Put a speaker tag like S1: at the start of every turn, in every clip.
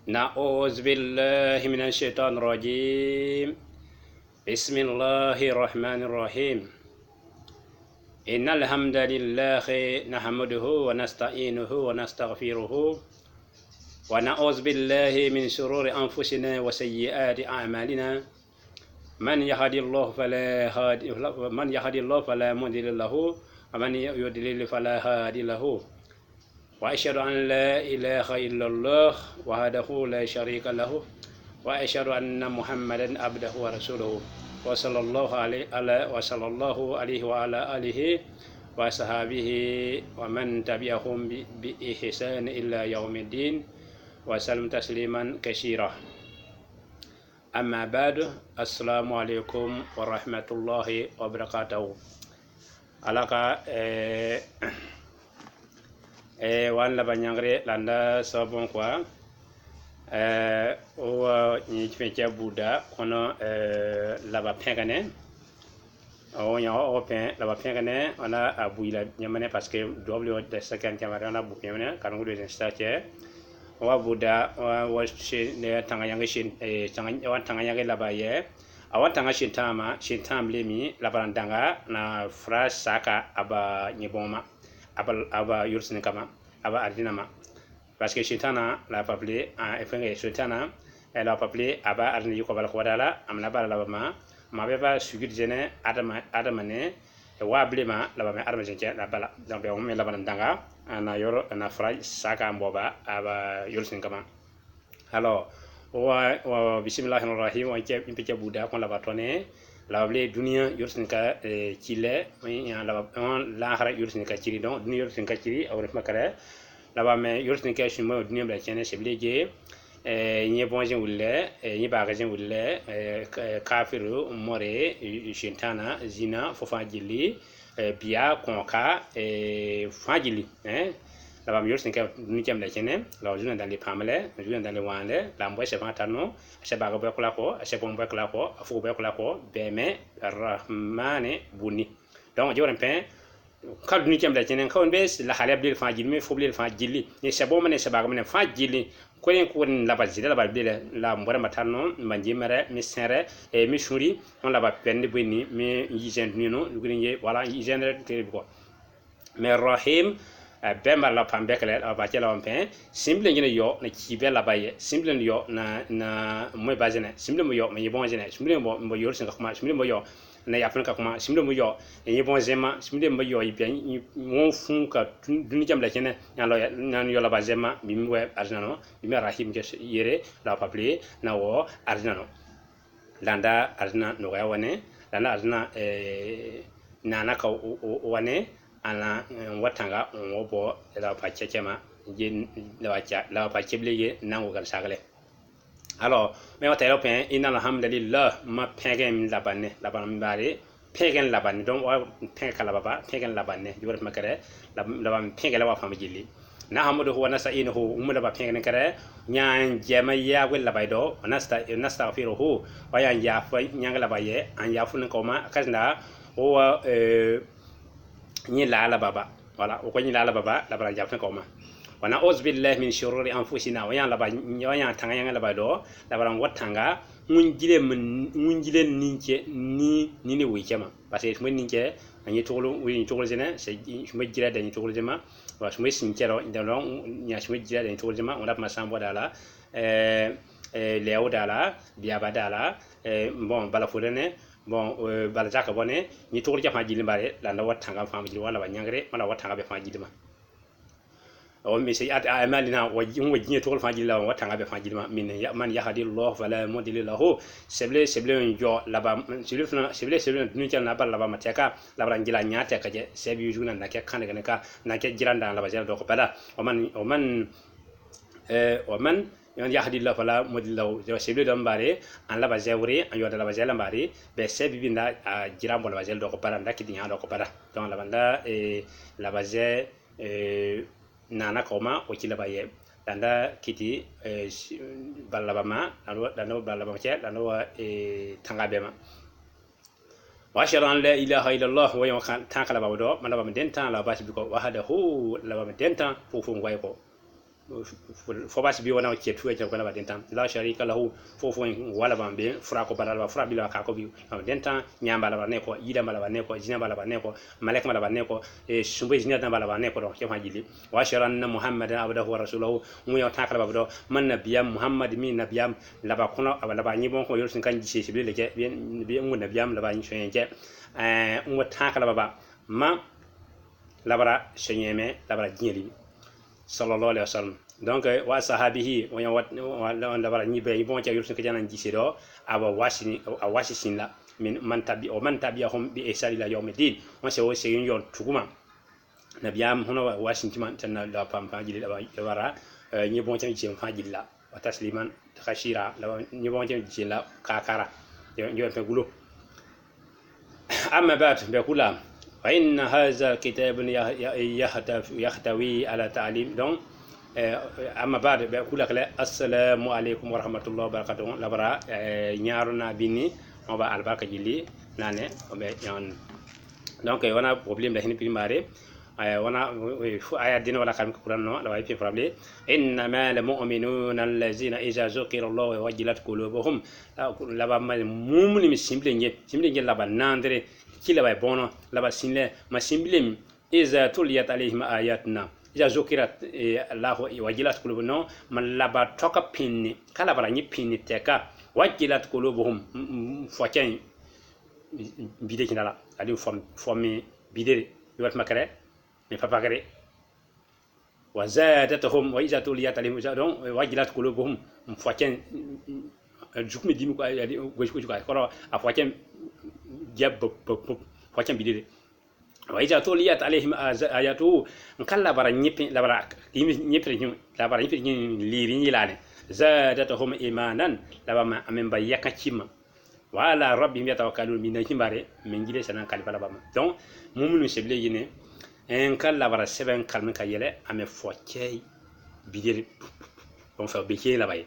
S1: نعوذ بالله من الشيطان الرجيم. بسم الله الرحمن الرحيم. إن الحمد لله نحمده ونستعينه ونستغفره ونعوذ بالله من شرور أنفسنا وسيئات أعمالنا. من يهد الله فلا مضل له ومن يضلل فلا هادي له. وأشهد أن لا إله إلا الله وحده لا شريك له وأشهد أن محمدا عبده ورسوله وصلى الله عليه وعلى آله وصحبه ومن تبعهم بإحسان إلى يوم الدين وسلم تسليما كثيرا. أما بعد، السلام عليكم ورحمة الله وبركاته. alaka wan la banyangre landa sabon kwa o ni fencha buda kono la ba pengane o nya o pen la ba pengane ona abuila nyamane parce que double de second camera ona bu pengane kan ngudo den stache wa buda wa shi ne tanga yange shin tanga yange la ba ye awa tanga shin tam lemi la barandanga na fra saka aba nyeboma aba yursin kama aba ardinama parce que shitana la papelé en effet shitana elle a papelé aba ardini yuko bala kodala amna bala la ma beba sugir jene adamane wa blema la ba adama jenje la bala donc on met la barandanga na yoro na fra saka mboba aba yursin kama. Alors wa bismillahir rahim wa ke buda kon la batone la blé dunia yursin ka chile ya la hara yursin ka chiri donc dunia yursin ka chiri awre makare la ba me yursin ka shimo dunia bla chene se blege ni bonje wulle ni bagajen wulle kafiru more shintana zina fofa jili biya konka fajili la ba yursin ka dunia bla chene la juna dans les pamele juna dans les wande la mbo se fatano se baga be kula ko se bon be kula ko afu be kula ko be me rahmane buni donc joran pen kal duni kem da jenen kawon be la halab dil fa jilmi fo bil fa jilli ni se bo mane se baga mane fa jilli ko len ko la ba jida la ba bil la mbora matano manji mere mi sere e mi shuri on la ba pende buni mi yijen duni no ngri wala yijen te ko mais rahim bemba la pambekele ba jela on pen simple ngene yo na kibe la baye simple yo na mo bazene simple mo yo me bon jene simple mo yo sen kuma simple mo yo na ya fen ka kuma simple mo yo e bon zema simple mo yo y bien mon fun ka duni jam la kene nan yo la bazema mi mo arjano mi rahim ke yere la papli na wo arjano landa arjana no ya wane landa arjana nana ka wane ana watanga wobo la pa chechema jin la pa cheblege nango gal sagle. Alors mais wata européen inna alhamdulillah ma pegen la banne bari pegen la banne donc wa pegen la baba pegen la banne jore makare la ban pegen la wa fam jilli na hamdu huwa nasainuhu umma ba pegen kare nyaan jema ya wel la baydo nastaghfiruhu wa ya fa nyanga la baye an ya fun ko ma kasna o ni la baba voilà o ko ni la baba la bara jafna ko ma wana uzbillahi min shururi anfusina wa ya la ba ya tanga ya la ba do la bara watanga mun jile ninke ni wikema parce que mun ninke ani tolo wi tolo jena c'est me jira da ni tolo jema wa me sinkero indalo nya me jira da ni tolo jema on a ma sambo dala leo dala biaba dala bon bala fodene bon bala jaka bone ni tolo jafa jili bare la na watanga fam jili wala ba nyangre mala watanga be fam jili ma o mi se at amalina wajin tolo fam jili la watanga be fam jili ma min ya man yahdi allah fala mudilla lahu seble jo la ba seble dunu jan na bala ba mateka la ba ngila nyata ka je sebi juna na ke kan ka na ke jiranda la ba jela do ko bala o man yon yahdi Allah fala modillahu jo seble do mbare an la bazewri an yoda la bazela mbare be sebi binda jirambo la bazel do ko paranda kidi nya do ko para donc la banda la baze nana koma o kila baye danda kiti balla bama danda balla bama che danda wa tanga bema wa sharan la ilaha illallah wa yakan tankala bawdo man bama denta la basi biko wa hada hu la bama denta fu fu ngoy ko fo bas bi wana ke tuwe ko la dentan la sharika lahu fo wala bambe fra ko balala fra bi la ka ko bi dentan nyamba la ne ko yida mala ne ko jina mala ne ko malek mala ne ko e sumbe jina da mala ne ko do ke fajili wa sharanna muhammadan abdahu wa rasuluhu mu yo takala babdo man nabiyam muhammad min nabiyam la ba kono la ba nyibon ko yorsin kan ji se bi le ke bi mu nabiyam la ba nyi soyen ke mu takala baba ma labara shenyeme labara jinyeli sallallahu alaihi wasallam donc wa sahabihi wa labara nyibe bon ca yursun kajana jisido aba wasi sinla min man tabi'ahum bi ihsan ila yawmiddin on se o se yon tuguma nabiyam hono wasin timan tan la pampa jili labara nyi bon ca jisi fa jilla wa tasliman khashira nyi bon ca jilla kakara yo pe gulo amma ba'd be kula فإن هذا الكتاب يحتوي على تعليم دون أما بعد بقول لك السلام عليكم ورحمة الله وبركاته لبرا نيارنا بني وبا البركة جلي نانه وبيان donc wana problème da hin primare wana aya dina wala kam kuran no la way fi problème innama lil mu'minuna allazina idza zukira Allah wajilat qulubuhum la ba mu'min simple nge la ba nandre kila bay bono laba sinle ma simbilem iza tuliyat alayhim ayatuna iza zukirat allah wajilat qulubuhum man laba toka pinni kala bara ni pinni teka wajilat qulubuhum foken bide kinala adi formi bide yot makare me papa kare wazadatuhum wa iza tuliyat alayhim wajilat qulubuhum foken jukmi dimi ko adi goji ko a foken jab foken bidire wa iza tuliyat alaihim ayatu kala bara nyipi la bara nyipi la bara nyipi liri nyilane zadatuhum imanan la ba amen ba yakachima wala rabbihim yatawakkalun min kimbare min gile sanan kalbala ba donc mumunu seble yine en kala bara seben kalmen kayele ame foke bidire on fa beke la bay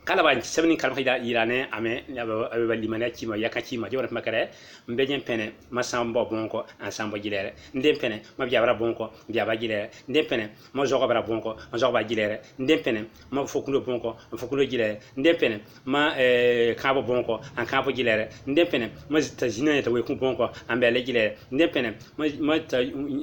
S1: kala ba sebni kalma ida irane ame aba limane kima yakati ma jora makare mbejen pene masambo bonko ensemble gilere ndem pene ma biabra bonko biaba gilere ndem pene ma jogo bara bonko ma jogo ba gilere ndem pene ma fokulo bonko fokulo gilere ndem pene ma kabo bonko an kabo gilere ndem pene ma tajina ta we ku bonko ambele gilere ndem pene ma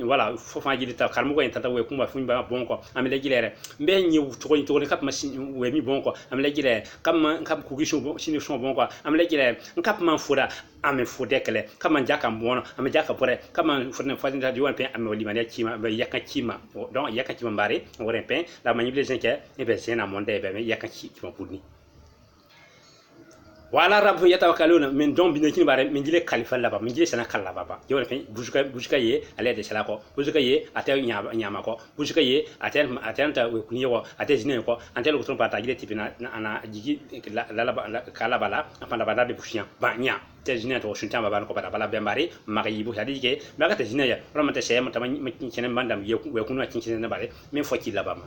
S1: voilà fofa gilita kalmo ko entata we ku ma funba bonko amele gilere mbe nyi to kap ma we mi bonko amele gilere comme kugisho sini son bon quoi am legile nkap man fura am fude kele comme jaka mbono am jaka pore comme furne fadinda di wonpe am limane kima be yakakima donc yakakima mbare woren pen la manipule zenke e be sena monde be yakakima pudni wala rabbu yatawakkaluna min don binakin bare min jile khalifa laba min jile sana kala baba yo pen bujuka ye ale de sala ko bujuka ye ate nyama ko bujuka ye atenta we kunye ko ate jine ko antel ko ton pata jile tipina ana jigi la kala bala afanda bada be bushian banya te jine to shunta baba ko bada bala be mari magayibu hadi ke maga te jine ya ramata sey mata kenen mandam ye we kunu akin ne bare min foki laba ma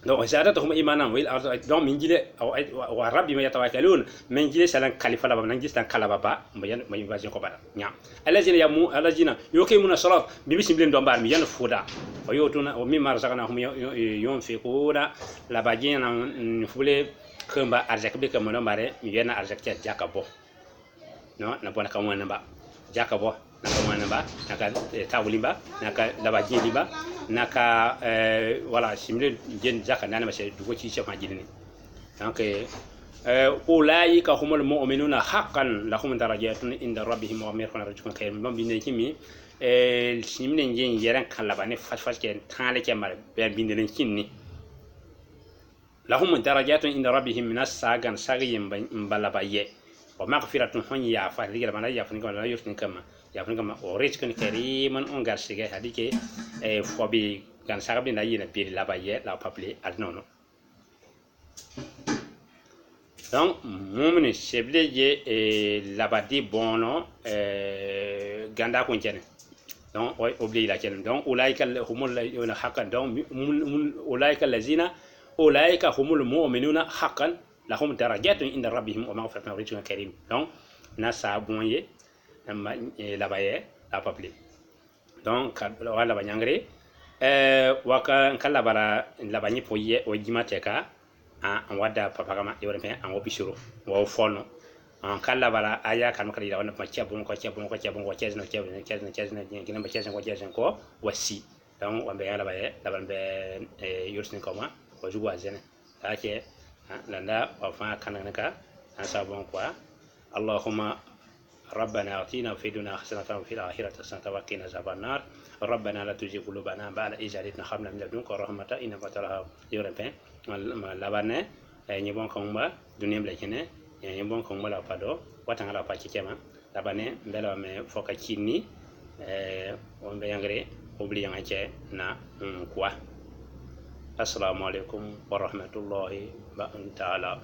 S1: donc zadatuhum imanan wil donc min jile wa rabbi ma yatawakkalun min jile salan khalifa laba nan gistan kala baba mbayan ma invasion ko bada nya alazina yamu alazina yuqimuna salat bi bismillah do mbar mi yan fuda o yotuna o mimma razaqnahum yunfiquna la bajina fule kamba arzak be kam no mare mi yana arzak ta jakabo no na bona kam wona ba jakabo na kam wona ba naka tawlimba naka labaji liba naka voilà simile jen zaka nana mashe dugo ci chef majini donc ulaika humul mu'minuna haqqan lahum darajatun inda rabbihim wa mirfana rajukun khayr mom binde kimi simile jen yeran kan labane fas ke tale ke mar be binde len kinni lahum darajatun inda rabbihim minas sagan sagiyim balabaye wa maghfiratun hunya fa liga bana ya fun ko la yusni kama ya fun kama o rizqun kariman on garsige hadike fobi gan sarabi na yina pili labaye la paple alnono donc mumni seble je labadi bono ganda ko tiene donc obli la tiene donc ulaika humul haqqan donc ulaika lazina ulaika humul mu'minuna haqqan lahum darajatun inda rabbihim wa maghfiratun wa rizqun karim donc na sa bonye na labaye la paple donc wala banyangre waka kala bara labani poye o jimateka an wada papagama yore pe an wobisuro wo fono an kala bara aya kan kala ila wana ma chabon ko chezna gina ba chezna ko wasi dan wambe yala baye laban be yursin koma ko jugwa zene take landa wa fa kanaka an sabon kwa allahumma ربنا آتنا في الدنيا حسنة وفي الآخرة حسنة وقنا عذاب النار ربنا لا تزغ قلوبنا بعد إذ هديتنا وهب لنا من لدنك رحمة إنك أنت الوهاب يورمبين labane ni bon kongba dunem lekene ni bon kongba la pado watanga la pakikema labane mbela me foka chini on be yangre obli yangache na kwa assalamu alaikum wa rahmatullahi wa ta'ala